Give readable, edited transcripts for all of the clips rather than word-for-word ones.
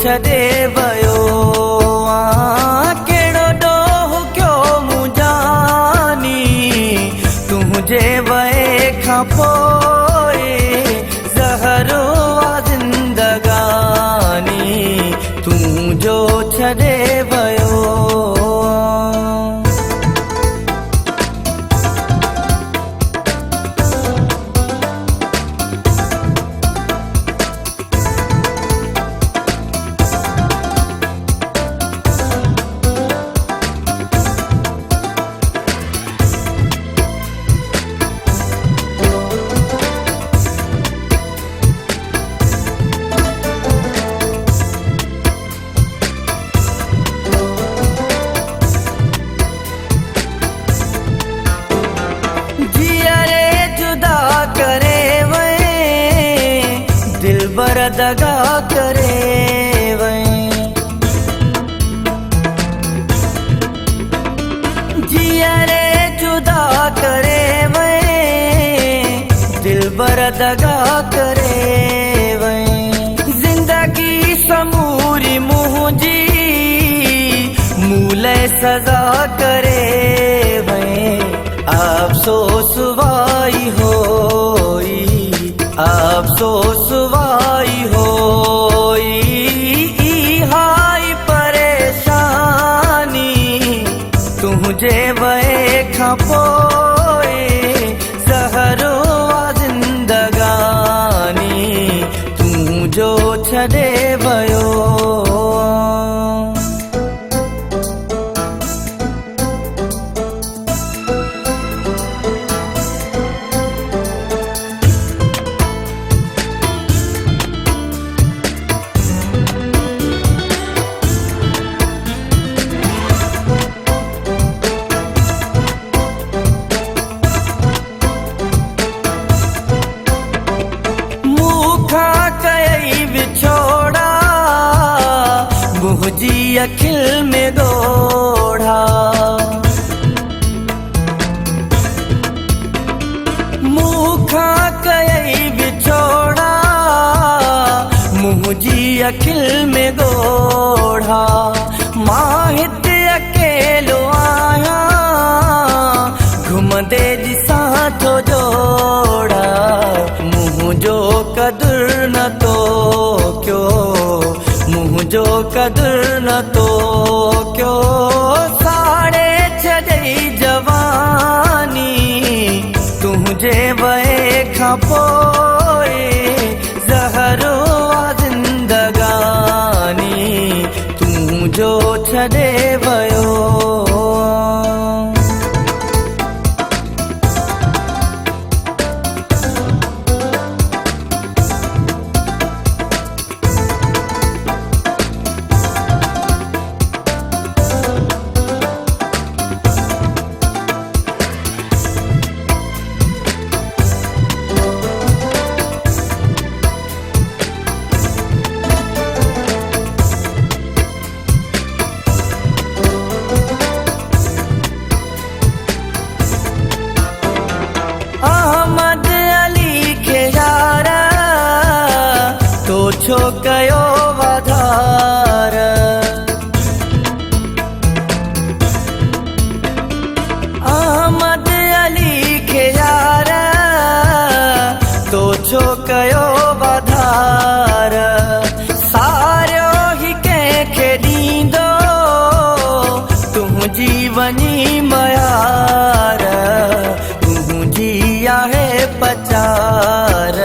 छॾे वयो कहिड़ो ॾोह कयो मूं जानी तुंहिंजे वए खां पोइ ज़हरो आ ज़िंदगानी तूं जो छॾे वयो दगा करे वहीं जिया रे जुदा करे वहीं दिलबर दगा करे वहीं जिंदगी समूरी मुंहिंजी मूले सजा करे वहीं अफ़सोस वाई होई अफ़सोस वाई होई हाय परेशानी तुंहिंजे वए खां पोइ ज़हरो आ ज़िंदगानी तूं जो छॾे वयो मुंहिंजी अखिल में ॻोढ़ा मूंखां कयई विछोड़ा मुंहिंजी अखिल में ॻोढ़ा मां हिते अकेलो आहियां घुमंदे ॾिसां थो जोड़ा मुंहिंजो क़दुरु न तो कयो मुंहिंजो क़दुरु न तो कयो साड़े छॾई जवानी तुंहिंजे वए खां पोइ ज़हरो आ ज़िंदगानी तूं जो छॾे वयो छो कयो वाधार अहमद अली खे यार तो छो कयो वाधार सारियो ही कंहिंखे ॾींदो तुंहिंजी वञी मयार तुंहिंजी आहे पचार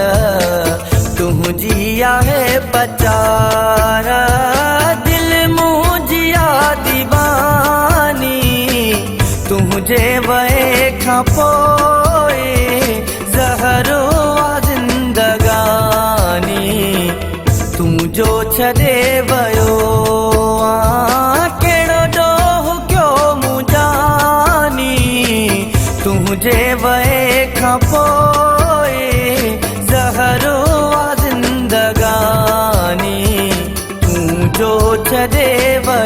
तुंहिंजी आहे पचार दिल मुंहिंजी आ दीवानी तुंहिंजे वए खां पोइ ज़हरो आ ज़िंदगानी तूं जो छॾे वयो कहिड़ो ॾोह कयो मूं जानी तुंहिंजे वए खां पोइ ज़हरो आ ज़िंदगानी तूं जो छॾे वयो